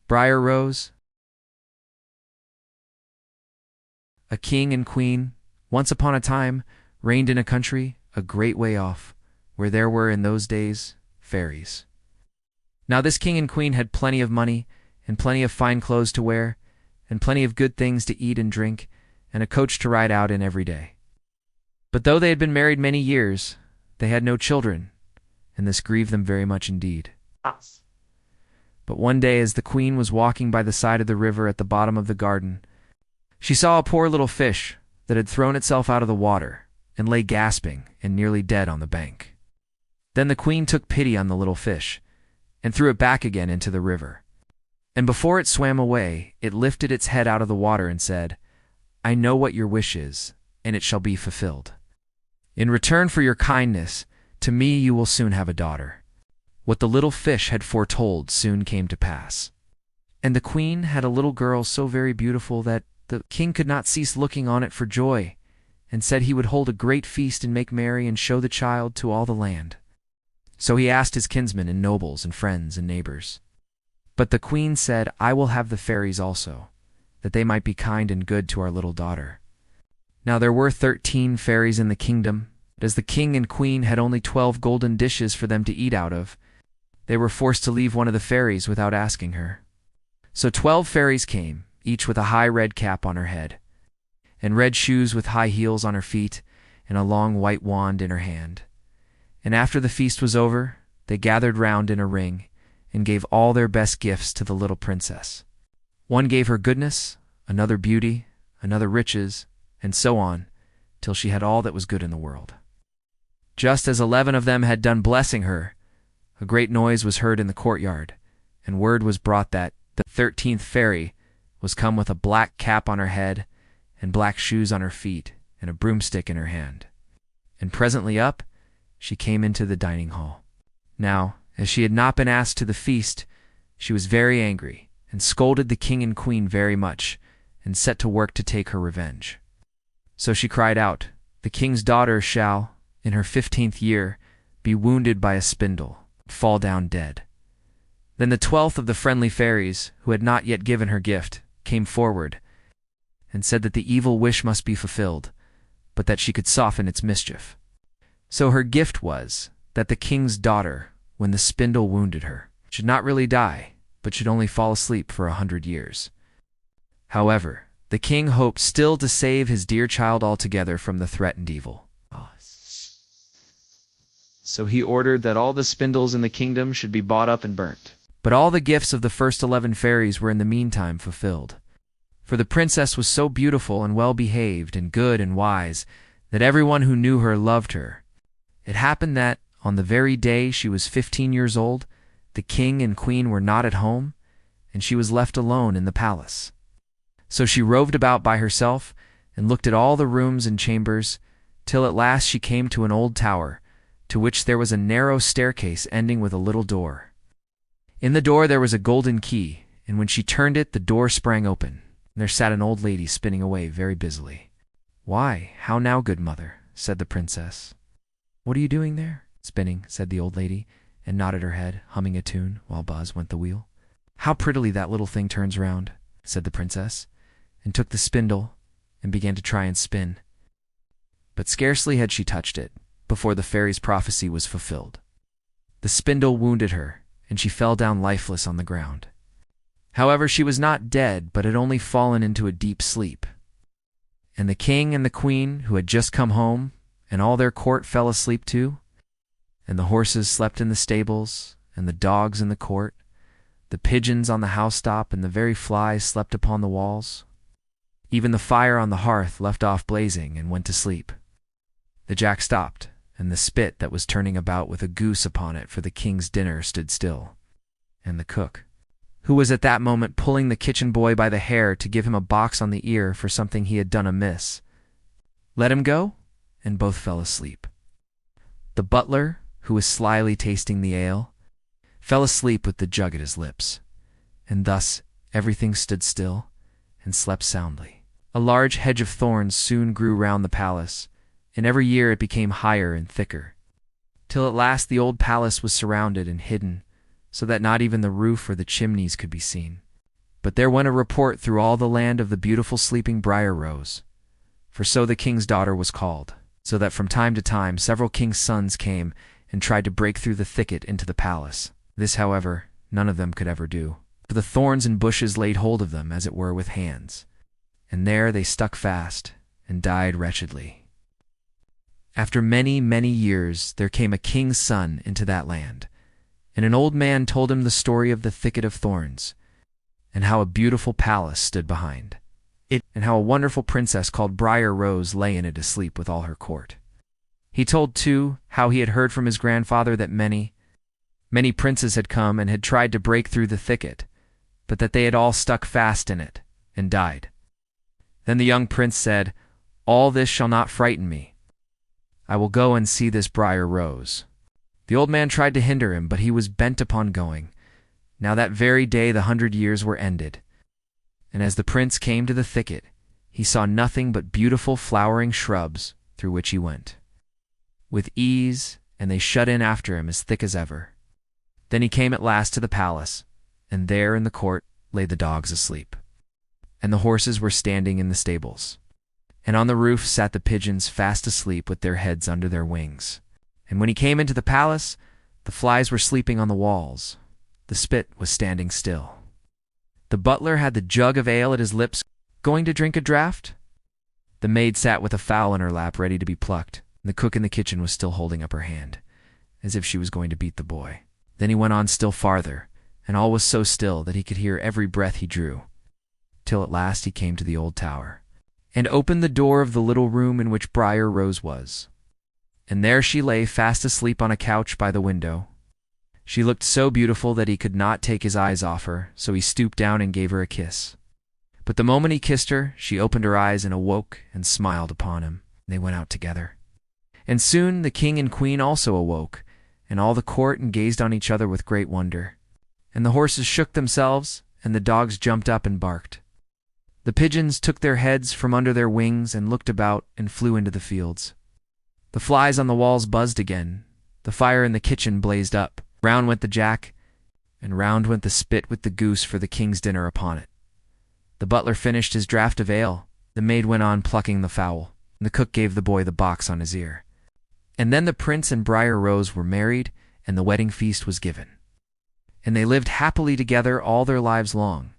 Briar Rose. A king and queen, once upon a time, reigned in a country a great way off, where there were in those days fairies. Now this king and queen had plenty of money, and plenty of fine clothes to wear, and plenty of good things to eat and drink, and a coach to ride out in every day. But though they had been married many years, they had no children, and this grieved them very much indeed. But one day, as the queen was walking by the side of the river at the bottom of the garden, she saw a poor little fish that had thrown itself out of the water and lay gasping and nearly dead on the bank. Then the queen took pity on the little fish and threw it back again into the river. And before it swam away, it lifted its head out of the water and said, "I know what your wish is, and it shall be fulfilled. In return for your kindness, to me you will soon have a daughter." What the little fish had foretold soon came to pass. And the queen had a little girl so very beautiful that the king could not cease looking on it for joy, and said he would hold a great feast and make merry and show the child to all the land. So he asked his kinsmen and nobles and friends and neighbors. But the queen said, "I will have the fairies also, that they might be kind and good to our little daughter." Now there were 13 fairies in the kingdom, but as the king and queen had only 12 golden dishes for them to eat out of, they were forced to leave one of the fairies without asking her. So 12 fairies came, each with a high red cap on her head, and red shoes with high heels on her feet, and a long white wand in her hand. And after the feast was over, they gathered round in a ring, and gave all their best gifts to the little princess. One gave her goodness, another beauty, another riches, and so on, till she had all that was good in the world. Just as 11 of them had done blessing her, a great noise was heard in the courtyard, and word was brought that the 13th fairy was come with a black cap on her head, and black shoes on her feet, and a broomstick in her hand. And presently up, she came into the dining hall. Now, as she had not been asked to the feast, she was very angry, and scolded the king and queen very much, and set to work to take her revenge. So she cried out, "The king's daughter shall, in her 15th year, be wounded by a spindle, fall down dead." Then the 12th of the friendly fairies, who had not yet given her gift, came forward, and said that the evil wish must be fulfilled, but that she could soften its mischief. So her gift was that the king's daughter, when the spindle wounded her, should not really die, but should only fall asleep for 100 years. However, the king hoped still to save his dear child altogether from the threatened evil. So he ordered that all the spindles in the kingdom should be bought up and burnt. But all the gifts of the first 11 fairies were in the meantime fulfilled. For the princess was so beautiful and well-behaved and good and wise that everyone who knew her loved her. It happened that, on the very day she was 15 years old, the king and queen were not at home, and she was left alone in the palace. So she roved about by herself and looked at all the rooms and chambers, till at last she came to an old tower, to which there was a narrow staircase ending with a little door. In the door there was a golden key, and when she turned it, the door sprang open, and there sat an old lady spinning away very busily. "Why, how now, good mother?" said the princess. "What are you doing there?" "Spinning," said the old lady, and nodded her head, humming a tune, while Buzz went the wheel. "How prettily that little thing turns round," said the princess, and took the spindle and began to try and spin. But scarcely had she touched it before the fairy's prophecy was fulfilled. The spindle wounded her, and she fell down lifeless on the ground. However, she was not dead, but had only fallen into a deep sleep. And the king and the queen, who had just come home, and all their court fell asleep too, and the horses slept in the stables, and the dogs in the court, the pigeons on the housetop, and the very flies slept upon the walls. Even the fire on the hearth left off blazing and went to sleep. The jack stopped, and the spit that was turning about with a goose upon it for the king's dinner stood still. And the cook, who was at that moment pulling the kitchen boy by the hair to give him a box on the ear for something he had done amiss, let him go, and both fell asleep. The butler, who was slyly tasting the ale, fell asleep with the jug at his lips, and thus everything stood still and slept soundly. A large hedge of thorns soon grew round the palace, and every year it became higher and thicker, till at last the old palace was surrounded and hidden, so that not even the roof or the chimneys could be seen. But there went a report through all the land of the beautiful sleeping Briar Rose, for so the king's daughter was called, so that from time to time several king's sons came and tried to break through the thicket into the palace. This, however, none of them could ever do, for the thorns and bushes laid hold of them, as it were, with hands, and there they stuck fast and died wretchedly. After many, many years there came a king's son into that land, and an old man told him the story of the thicket of thorns, and how a beautiful palace stood behind it, and how a wonderful princess called Briar Rose lay in it asleep with all her court. He told, too, how he had heard from his grandfather that many princes had come and had tried to break through the thicket, but that they had all stuck fast in it and died. Then the young prince said, "All this shall not frighten me. I will go and see this Briar Rose." The old man tried to hinder him, but he was bent upon going. Now that very day the 100 years were ended, and as the prince came to the thicket, he saw nothing but beautiful flowering shrubs through which he went with ease, and they shut in after him as thick as ever. Then he came at last to the palace, and there in the court lay the dogs asleep, and the horses were standing in the stables, and on the roof sat the pigeons fast asleep with their heads under their wings. And when he came into the palace, the flies were sleeping on the walls. The spit was standing still. The butler had the jug of ale at his lips, going to drink a draught. The maid sat with a fowl in her lap ready to be plucked, and the cook in the kitchen was still holding up her hand, as if she was going to beat the boy. Then he went on still farther, and all was so still that he could hear every breath he drew, till at last he came to the old tower, and opened the door of the little room in which Briar Rose was. And there she lay fast asleep on a couch by the window. She looked so beautiful that he could not take his eyes off her, so he stooped down and gave her a kiss. But the moment he kissed her, she opened her eyes and awoke and smiled upon him. They went out together. And soon the king and queen also awoke, and all the court and gazed on each other with great wonder. And the horses shook themselves, and the dogs jumped up and barked. The pigeons took their heads from under their wings and looked about and flew into the fields. The flies on the walls buzzed again. The fire in the kitchen blazed up. Round went the jack, and round went the spit with the goose for the king's dinner upon it. The butler finished his draught of ale. The maid went on plucking the fowl, and the cook gave the boy the box on his ear. And then the prince and Briar Rose were married, and the wedding feast was given. And they lived happily together all their lives long.